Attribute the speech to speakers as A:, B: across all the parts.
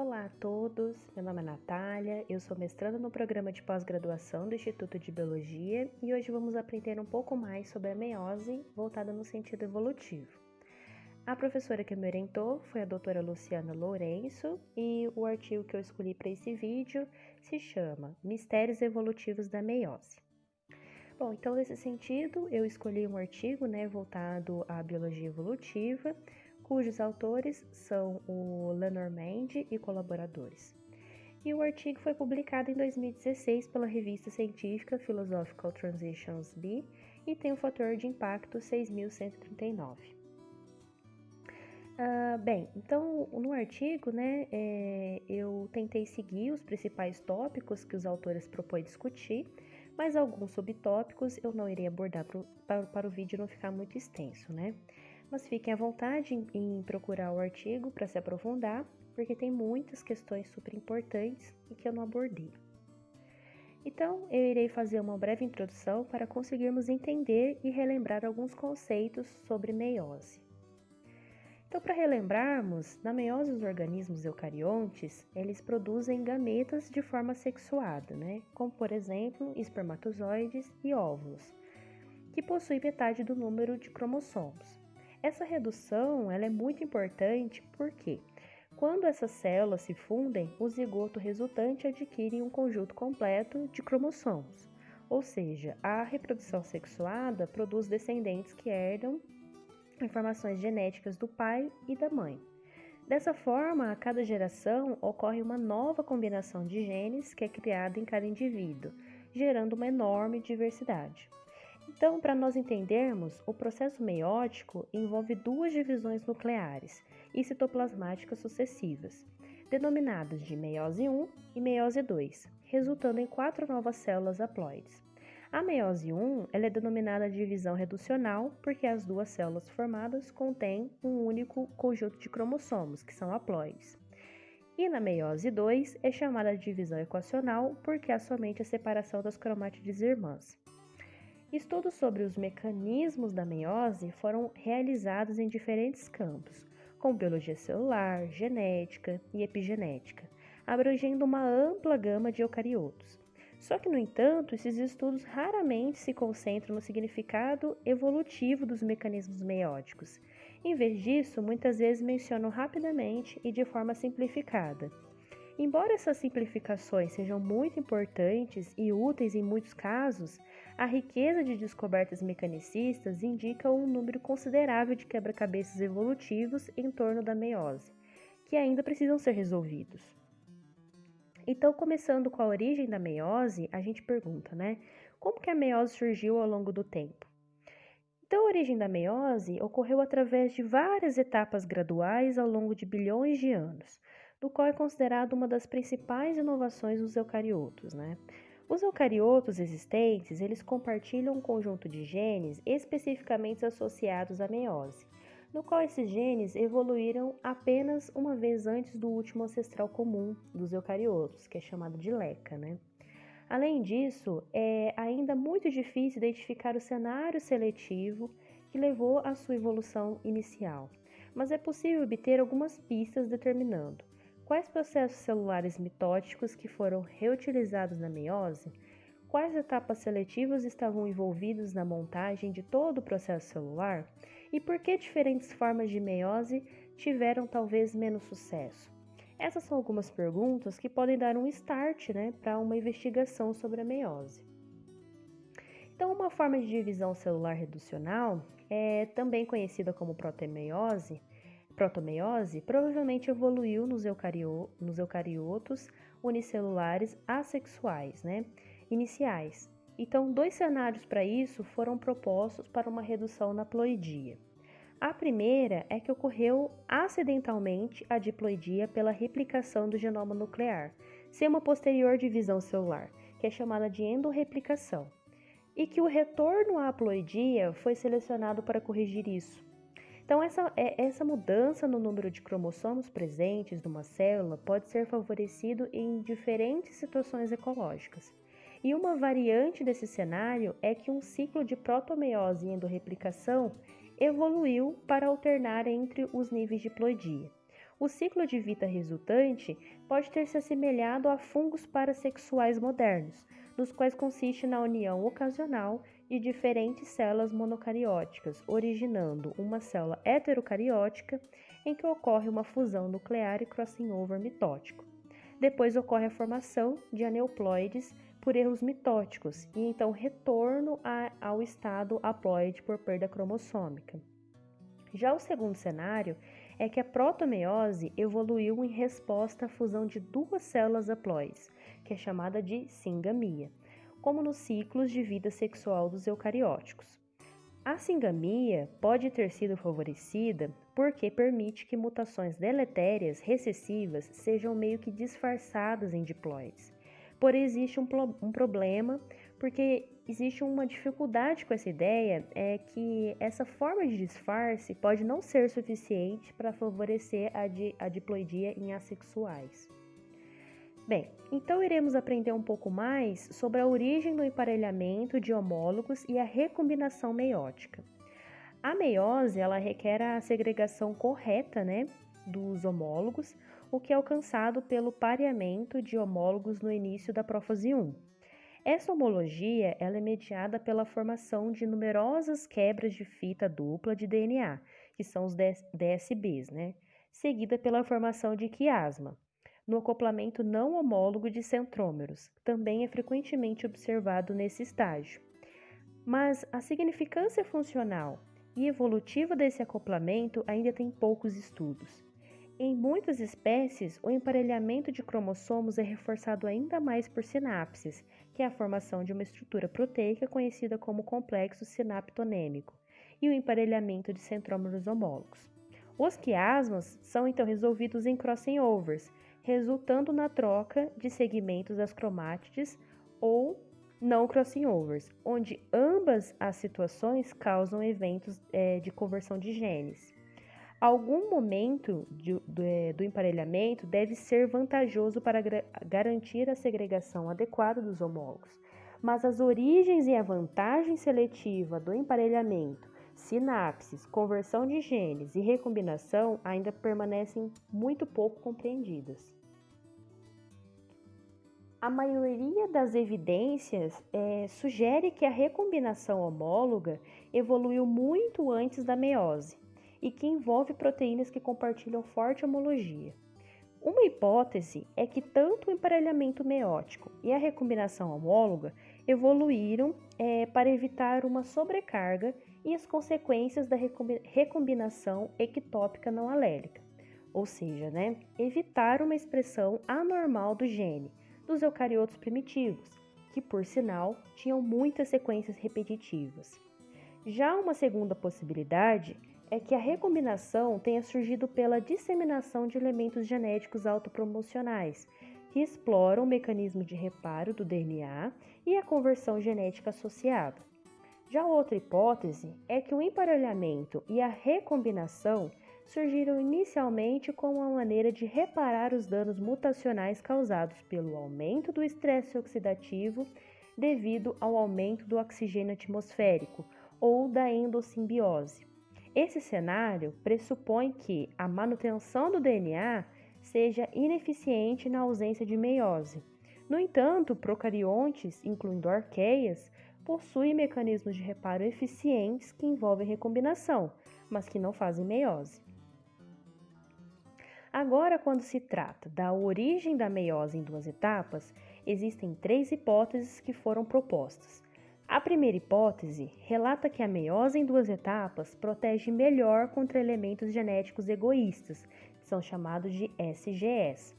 A: Olá a todos, meu nome é Natália, eu sou mestranda no programa de pós-graduação do Instituto de Biologia e hoje vamos aprender um pouco mais sobre a meiose voltada no sentido evolutivo. A professora que me orientou foi a doutora Luciana Lourenço e o artigo que eu escolhi para esse vídeo se chama Mistérios Evolutivos da Meiose. Bom, então nesse sentido eu escolhi um artigo voltado à biologia evolutiva, cujos autores são o Lenormand e colaboradores. E o artigo foi publicado em 2016 pela revista científica Philosophical Transitions B e tem o fator de impacto 6139. Então no artigo, eu tentei seguir os principais tópicos que os autores propõem discutir, mas alguns subtópicos eu não irei abordar para o vídeo não ficar muito extenso, Mas fiquem à vontade em procurar o artigo para se aprofundar, porque tem muitas questões super importantes e que eu não abordei. Então, eu irei fazer uma breve introdução para conseguirmos entender e relembrar alguns conceitos sobre meiose. Então, para relembrarmos, na meiose dos organismos eucariontes, eles produzem gametas de forma sexuada, como por exemplo, espermatozoides e óvulos, que possuem metade do número de cromossomos. Essa redução ela é muito importante porque, quando essas células se fundem, o zigoto resultante adquire um conjunto completo de cromossomos, ou seja, a reprodução sexuada produz descendentes que herdam informações genéticas do pai e da mãe. Dessa forma, a cada geração ocorre uma nova combinação de genes que é criada em cada indivíduo, gerando uma enorme diversidade. Então, para nós entendermos, o processo meiótico envolve duas divisões nucleares e citoplasmáticas sucessivas, denominadas de meiose 1 e meiose 2, resultando em 4 novas células haploides. A meiose 1 ela é denominada divisão reducional porque as duas células formadas contêm um único conjunto de cromossomos, que são haploides. E na meiose 2 é chamada de divisão equacional porque há somente a separação das cromátides irmãs. Estudos sobre os mecanismos da meiose foram realizados em diferentes campos, como biologia celular, genética e epigenética, abrangendo uma ampla gama de eucariotos. Só que, no entanto, esses estudos raramente se concentram no significado evolutivo dos mecanismos meióticos. Em vez disso, muitas vezes mencionam rapidamente e de forma simplificada. Embora essas simplificações sejam muito importantes e úteis em muitos casos, a riqueza de descobertas mecanicistas indica um número considerável de quebra-cabeças evolutivos em torno da meiose, que ainda precisam ser resolvidos. Então, começando com a origem da meiose, a gente pergunta, como que a meiose surgiu ao longo do tempo? Então, a origem da meiose ocorreu através de várias etapas graduais ao longo de bilhões de anos, do qual é considerado uma das principais inovações dos eucariotos, Os eucariotos existentes, eles compartilham um conjunto de genes especificamente associados à meiose, no qual esses genes evoluíram apenas uma vez antes do último ancestral comum dos eucariotos, que é chamado de LECA, Além disso, é ainda muito difícil identificar o cenário seletivo que levou à sua evolução inicial, mas é possível obter algumas pistas determinando quais processos celulares mitóticos que foram reutilizados na meiose, quais etapas seletivas estavam envolvidas na montagem de todo o processo celular e por que diferentes formas de meiose tiveram talvez menos sucesso. Essas são algumas perguntas que podem dar um start para uma investigação sobre a meiose. Então, uma forma de divisão celular reducional, também conhecida como protomeiose, provavelmente evoluiu nos eucariotos unicelulares assexuais, iniciais. Então, 2 cenários para isso foram propostos para uma redução na ploidia. A primeira é que ocorreu acidentalmente a diploidia pela replicação do genoma nuclear, sem uma posterior divisão celular, que é chamada de endorreplicação, e que o retorno à haploidia foi selecionado para corrigir isso. Então, essa mudança no número de cromossomos presentes numa célula pode ser favorecido em diferentes situações ecológicas. E uma variante desse cenário é que um ciclo de protomeiose e endorreplicação evoluiu para alternar entre os níveis de ploidia. O ciclo de vida resultante pode ter se assemelhado a fungos parassexuais modernos, nos quais consiste na união ocasional de diferentes células monocarióticas, originando uma célula heterocariótica em que ocorre uma fusão nuclear e crossing over mitótico. Depois ocorre a formação de aneuploides por erros mitóticos e então retorno ao estado haploide por perda cromossômica. Já o segundo cenário é que a protomeiose evoluiu em resposta à fusão de duas células haploides, que é chamada de singamia, como nos ciclos de vida sexual dos eucarióticos. A singamia pode ter sido favorecida porque permite que mutações deletérias recessivas sejam meio que disfarçadas em diploides. Porém, existe um problema, porque existe uma dificuldade com essa ideia, é que essa forma de disfarce pode não ser suficiente para favorecer a diploidia em assexuais. Bem, então iremos aprender um pouco mais sobre a origem do emparelhamento de homólogos e a recombinação meiótica. A meiose, ela requer a segregação correta, dos homólogos, o que é alcançado pelo pareamento de homólogos no início da prófase 1. Essa homologia ela é mediada pela formação de numerosas quebras de fita dupla de DNA, que são os DSBs, seguida pela formação de quiasma, no acoplamento não homólogo de centrômeros, também é frequentemente observado nesse estágio. Mas a significância funcional e evolutiva desse acoplamento ainda tem poucos estudos. Em muitas espécies, o emparelhamento de cromossomos é reforçado ainda mais por sinapses, que é a formação de uma estrutura proteica conhecida como complexo sinaptonêmico, e o emparelhamento de centrômeros homólogos. Os quiasmas são então resolvidos em crossing overs, resultando na troca de segmentos das cromátides ou não crossing overs, onde ambas as situações causam eventos de conversão de genes. Algum momento do emparelhamento deve ser vantajoso para garantir a segregação adequada dos homólogos, mas as origens e a vantagem seletiva do emparelhamento, sinapses, conversão de genes e recombinação ainda permanecem muito pouco compreendidas. A maioria das evidências sugere que a recombinação homóloga evoluiu muito antes da meiose e que envolve proteínas que compartilham forte homologia. Uma hipótese é que tanto o emparelhamento meiótico e a recombinação homóloga evoluíram para evitar uma sobrecarga e as consequências da recombinação ectópica não alélica, ou seja, evitar uma expressão anormal do gene dos eucariotos primitivos, que por sinal tinham muitas sequências repetitivas. Já uma segunda possibilidade é que a recombinação tenha surgido pela disseminação de elementos genéticos autopromocionais, que exploram o mecanismo de reparo do DNA e a conversão genética associada. Já outra hipótese é que o emparelhamento e a recombinação surgiram inicialmente como uma maneira de reparar os danos mutacionais causados pelo aumento do estresse oxidativo devido ao aumento do oxigênio atmosférico ou da endossimbiose. Esse cenário pressupõe que a manutenção do DNA seja ineficiente na ausência de meiose. No entanto, procariontes, incluindo arqueias, possuem mecanismos de reparo eficientes que envolvem recombinação, mas que não fazem meiose. Agora, quando se trata da origem da meiose em duas etapas, existem 3 hipóteses que foram propostas. A primeira hipótese relata que a meiose em duas etapas protege melhor contra elementos genéticos egoístas, que são chamados de SGS,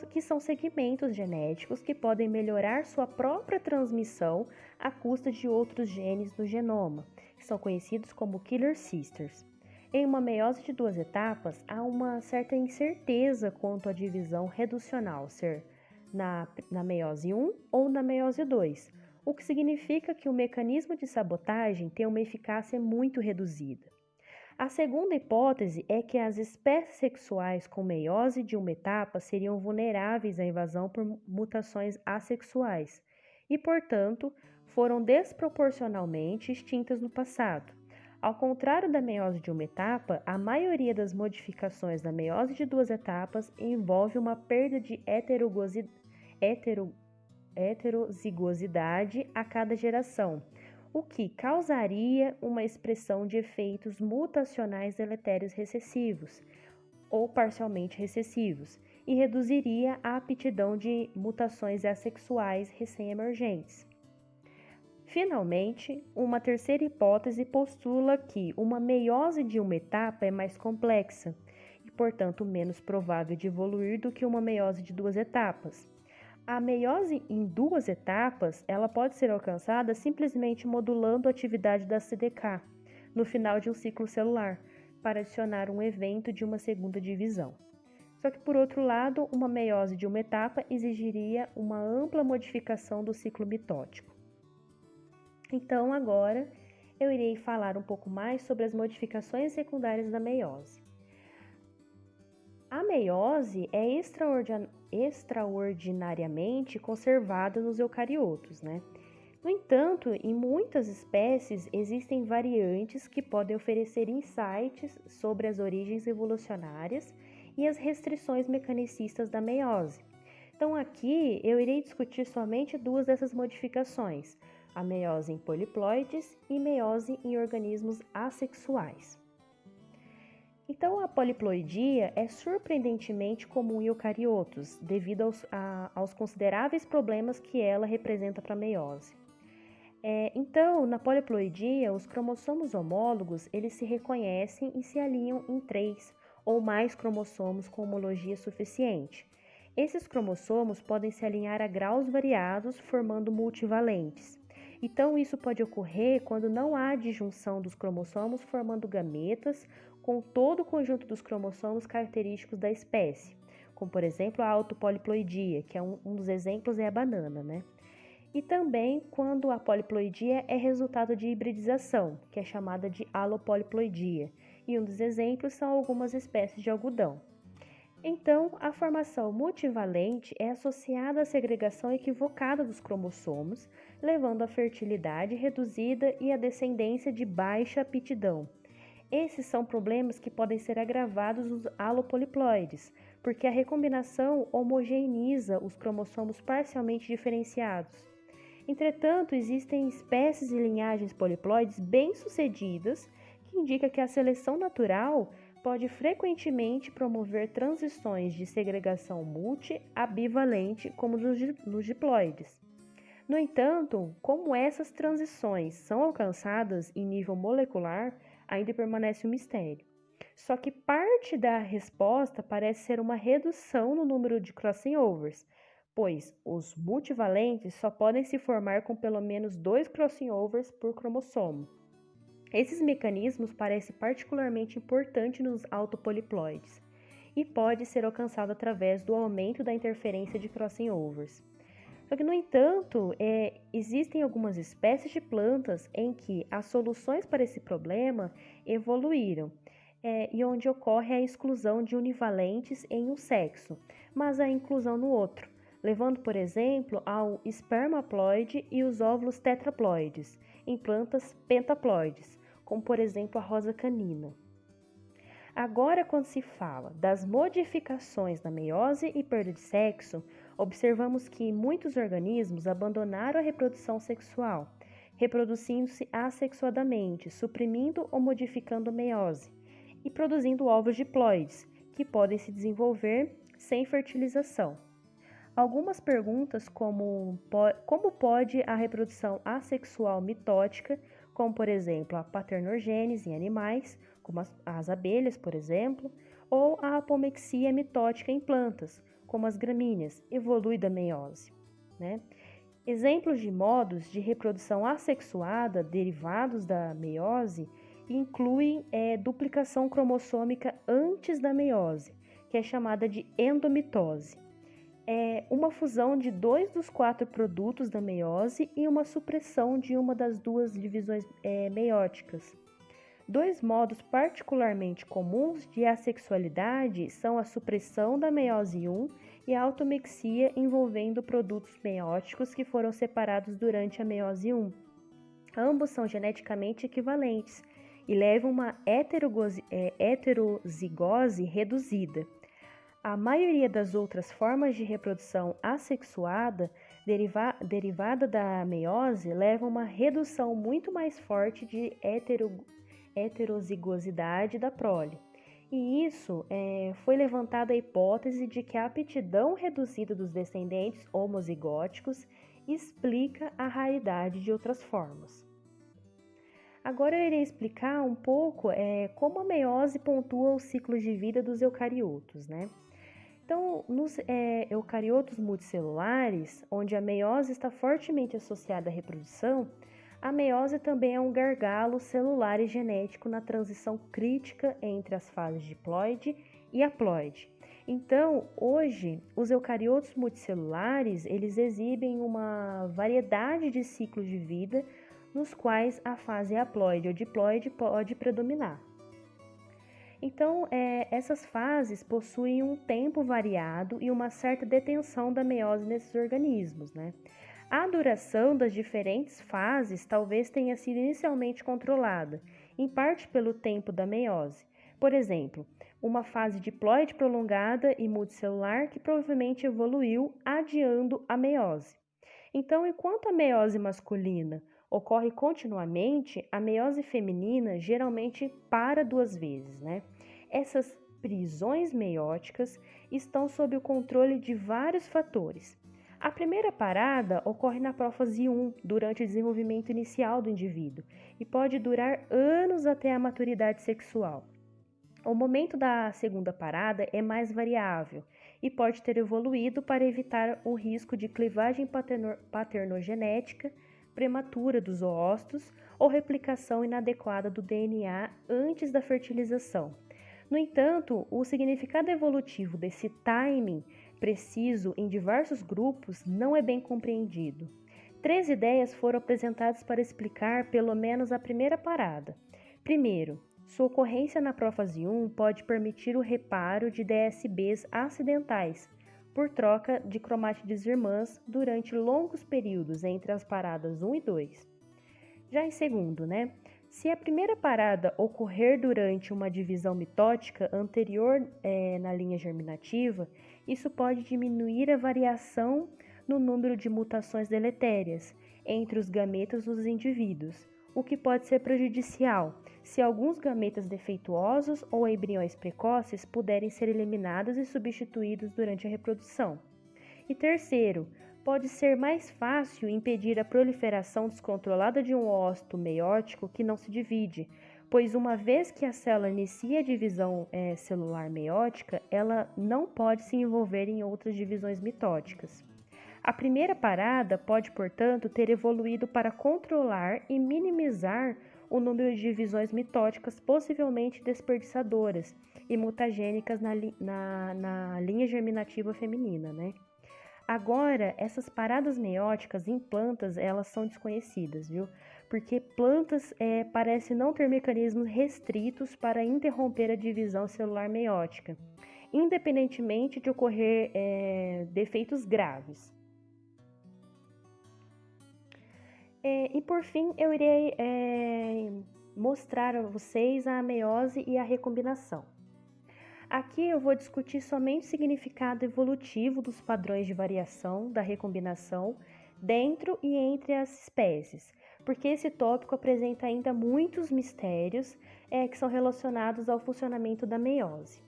A: que são segmentos genéticos que podem melhorar sua própria transmissão à custa de outros genes do genoma, que são conhecidos como killer sisters. Em uma meiose de duas etapas, há uma certa incerteza quanto à divisão reducional, ser na meiose 1 ou na meiose 2, o que significa que o mecanismo de sabotagem tem uma eficácia muito reduzida. A segunda hipótese é que as espécies sexuais com meiose de uma etapa seriam vulneráveis à invasão por mutações assexuais e, portanto, foram desproporcionalmente extintas no passado. Ao contrário da meiose de uma etapa, a maioria das modificações da meiose de duas etapas envolve uma perda de heterozigosidade a cada geração, o que causaria uma expressão de efeitos mutacionais deletérios recessivos ou parcialmente recessivos e reduziria a aptidão de mutações assexuais recém-emergentes. Finalmente, uma terceira hipótese postula que uma meiose de uma etapa é mais complexa e, portanto, menos provável de evoluir do que uma meiose de duas etapas. A meiose em duas etapas, ela pode ser alcançada simplesmente modulando a atividade da CDK no final de um ciclo celular, para adicionar um evento de uma segunda divisão. Só que, por outro lado, uma meiose de uma etapa exigiria uma ampla modificação do ciclo mitótico. Então, agora, eu irei falar um pouco mais sobre as modificações secundárias da meiose. A meiose é extraordinariamente conservada nos eucariotos, né? No entanto, em muitas espécies existem variantes que podem oferecer insights sobre as origens evolucionárias e as restrições mecanicistas da meiose. Então, aqui eu irei discutir somente duas dessas modificações, a meiose em poliploides e meiose em organismos assexuais. Então, a poliploidia é surpreendentemente comum em eucariotos, devido aos consideráveis problemas que ela representa para a meiose. Então, na poliploidia, os cromossomos homólogos eles se reconhecem e se alinham em 3 ou mais cromossomos com homologia suficiente. Esses cromossomos podem se alinhar a graus variados, formando multivalentes. Então, isso pode ocorrer quando não há disjunção dos cromossomos, formando gametas com todo o conjunto dos cromossomos característicos da espécie, como, por exemplo, a autopoliploidia, que é um dos exemplos é a banana, né? E também quando a poliploidia é resultado de hibridização, que é chamada de alopoliploidia, e um dos exemplos são algumas espécies de algodão. Então, a formação multivalente é associada à segregação equivocada dos cromossomos, levando à fertilidade reduzida e à descendência de baixa aptidão. Esses são problemas que podem ser agravados nos alopoliploides, porque a recombinação homogeneiza os cromossomos parcialmente diferenciados. Entretanto, existem espécies e linhagens poliploides bem-sucedidas que indicam que a seleção natural pode frequentemente promover transições de segregação multi-abivalente, como nos diploides. No entanto, como essas transições são alcançadas em nível molecular, ainda permanece um mistério. Só que parte da resposta parece ser uma redução no número de crossing overs, pois os multivalentes só podem se formar com pelo menos 2 crossing overs por cromossomo. Esses mecanismos parecem particularmente importantes nos autopoliploides e pode ser alcançado através do aumento da interferência de crossing overs. Só que, no entanto, existem algumas espécies de plantas em que as soluções para esse problema evoluíram, e onde ocorre a exclusão de univalentes em um sexo, mas a inclusão no outro, levando, por exemplo, ao espermaploide e os óvulos tetraploides, em plantas pentaploides, como, por exemplo, a rosa canina. Agora, quando se fala das modificações na meiose e perda de sexo, observamos que muitos organismos abandonaram a reprodução sexual, reproduzindo-se assexuadamente, suprimindo ou modificando a meiose, e produzindo ovos diploides, que podem se desenvolver sem fertilização. Algumas perguntas como pode a reprodução assexual mitótica, como por exemplo a paternorgênese em animais, como as abelhas, por exemplo, ou a apomexia mitótica em plantas, como as gramíneas, evolui da meiose, né? Exemplos de modos de reprodução assexuada derivados da meiose incluem duplicação cromossômica antes da meiose, que é chamada de endomitose. É uma fusão de 2 dos 4 produtos da meiose e uma supressão de uma das 2 divisões meióticas. 2 modos particularmente comuns de assexualidade são a supressão da meiose 1 e a automexia envolvendo produtos meióticos que foram separados durante a meiose 1. Ambos são geneticamente equivalentes e levam a uma heterozigose reduzida. A maioria das outras formas de reprodução assexuada derivada da meiose levam a uma redução muito mais forte de heterozigosidade da prole. E isso foi levantada a hipótese de que a aptidão reduzida dos descendentes homozigóticos explica a raridade de outras formas. Agora eu irei explicar um pouco como a meiose pontua os ciclos de vida dos eucariotos, né? Então, nos eucariotos multicelulares, onde a meiose está fortemente associada à reprodução, a meiose também é um gargalo celular e genético na transição crítica entre as fases diploide e haploide. Então, hoje, os eucariotos multicelulares, eles exibem uma variedade de ciclos de vida nos quais a fase haploide ou diploide pode predominar. Então, essas fases possuem um tempo variado e uma certa detenção da meiose nesses organismos, né? A duração das diferentes fases talvez tenha sido inicialmente controlada, em parte pelo tempo da meiose. Por exemplo, uma fase diploide prolongada e multicelular que provavelmente evoluiu adiando a meiose. Então, enquanto a meiose masculina ocorre continuamente, a meiose feminina geralmente para 2 vezes, né? Essas prisões meióticas estão sob o controle de vários fatores. A primeira parada ocorre na prófase 1, durante o desenvolvimento inicial do indivíduo, e pode durar anos até a maturidade sexual. O momento da segunda parada é mais variável e pode ter evoluído para evitar o risco de clivagem paternogenética prematura dos oócitos ou replicação inadequada do DNA antes da fertilização. No entanto, o significado evolutivo desse timing preciso em diversos grupos não é bem compreendido. 3 ideias foram apresentadas para explicar pelo menos a primeira parada. Primeiro, sua ocorrência na prófase 1 pode permitir o reparo de DSBs acidentais, por troca de cromátides irmãs durante longos períodos entre as paradas 1 e 2. Já em segundo, se a primeira parada ocorrer durante uma divisão mitótica anterior na linha germinativa, isso pode diminuir a variação no número de mutações deletérias entre os gametas dos indivíduos, o que pode ser prejudicial se alguns gametas defeituosos ou embriões precoces puderem ser eliminados e substituídos durante a reprodução. E terceiro, pode ser mais fácil impedir a proliferação descontrolada de um ócito meiótico que não se divide, pois uma vez que a célula inicia a divisão celular meiótica, ela não pode se envolver em outras divisões mitóticas. A primeira parada pode, portanto, ter evoluído para controlar e minimizar o número de divisões mitóticas possivelmente desperdiçadoras e mutagênicas na linha germinativa feminina, Agora, essas paradas meióticas em plantas, elas são desconhecidas, viu? Porque plantas parecem não ter mecanismos restritos para interromper a divisão celular meiótica, independentemente de ocorrer defeitos graves. E por fim, eu irei mostrar a vocês a meiose e a recombinação. Aqui eu vou discutir somente o significado evolutivo dos padrões de variação da recombinação dentro e entre as espécies, porque esse tópico apresenta ainda muitos mistérios que são relacionados ao funcionamento da meiose.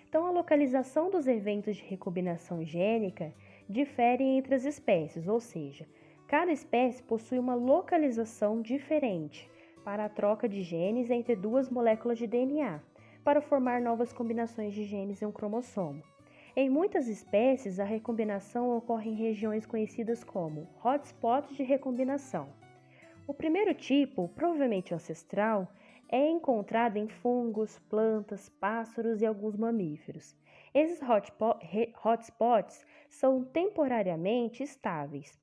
A: Então, a localização dos eventos de recombinação gênica difere entre as espécies, ou seja, cada espécie possui uma localização diferente para a troca de genes entre 2 moléculas de DNA, para formar novas combinações de genes em um cromossomo. Em muitas espécies, a recombinação ocorre em regiões conhecidas como hotspots de recombinação. O primeiro tipo, provavelmente ancestral, é encontrado em fungos, plantas, pássaros e alguns mamíferos. Esses hotspots são temporariamente estáveis,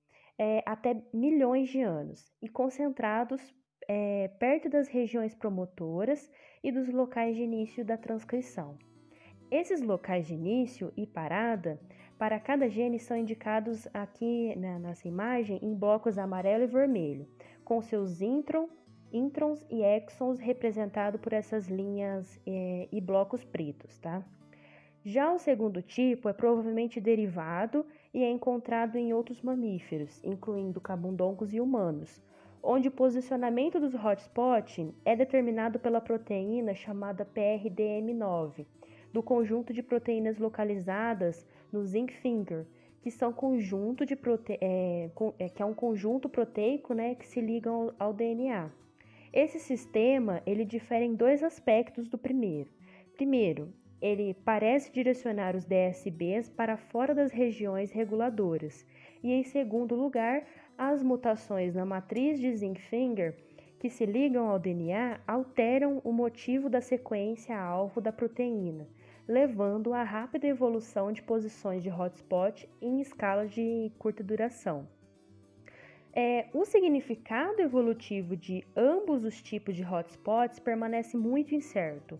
A: até milhões de anos, e concentrados perto das regiões promotoras e dos locais de início da transcrição. Esses locais de início e parada para cada gene são indicados aqui nessa imagem em blocos amarelo e vermelho, com seus intron introns e exons, representado por essas linhas e blocos pretos, tá? Já o segundo tipo é provavelmente derivado e é encontrado em outros mamíferos, incluindo camundongos e humanos, onde o posicionamento dos hotspots é determinado pela proteína chamada PRDM9, do conjunto de proteínas localizadas no zinc finger, que são que é um conjunto proteico, né, que se ligam ao DNA. Esse sistema ele difere em dois aspectos do primeiro. Primeiro, ele parece direcionar os DSBs para fora das regiões reguladoras. E em segundo lugar, as mutações na matriz de zinc finger que se ligam ao DNA alteram o motivo da sequência-alvo da proteína, levando à rápida evolução de posições de hotspot em escala de curta duração. O significado evolutivo de ambos os tipos de hotspots permanece muito incerto.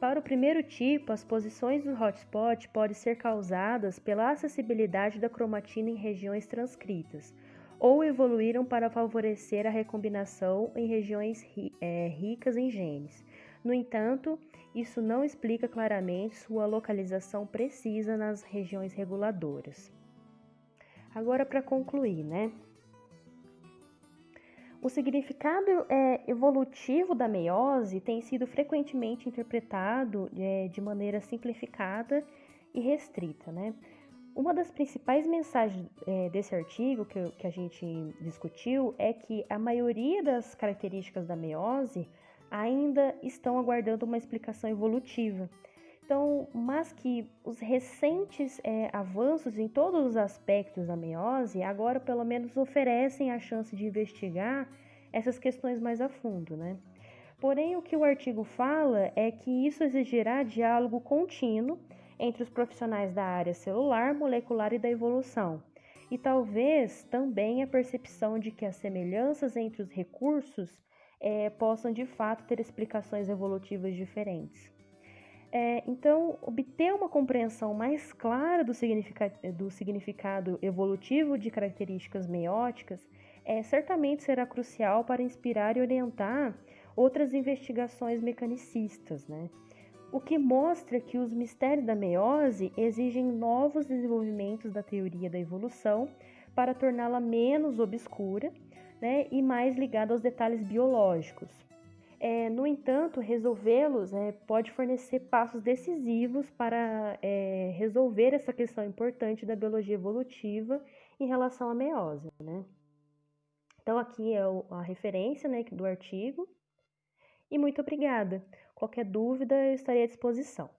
A: Para o primeiro tipo, as posições do hotspot podem ser causadas pela acessibilidade da cromatina em regiões transcritas, ou evoluíram para favorecer a recombinação em regiões ricas em genes. No entanto, isso não explica claramente sua localização precisa nas regiões reguladoras. Agora, para concluir, né? O significado evolutivo da meiose tem sido frequentemente interpretado de maneira simplificada e restrita, né? Uma das principais mensagens desse artigo que a gente discutiu é que a maioria das características da meiose ainda estão aguardando uma explicação evolutiva. Então, mas que os recentes avanços em todos os aspectos da meiose agora pelo menos oferecem a chance de investigar essas questões mais a fundo, né? Porém, o que o artigo fala é que isso exigirá diálogo contínuo entre os profissionais da área celular, molecular e da evolução, e talvez também a percepção de que as semelhanças entre os recursos possam de fato ter explicações evolutivas diferentes. Então, obter uma compreensão mais clara do significado evolutivo de características meióticas certamente será crucial para inspirar e orientar outras investigações mecanicistas, né? O que mostra que os mistérios da meiose exigem novos desenvolvimentos da teoria da evolução para torná-la menos obscura, né, e mais ligada aos detalhes biológicos. No entanto, resolvê-los pode fornecer passos decisivos para resolver essa questão importante da biologia evolutiva em relação à meiose, né? Então, aqui é a referência, né, do artigo. E muito obrigada. Qualquer dúvida, eu estarei à disposição.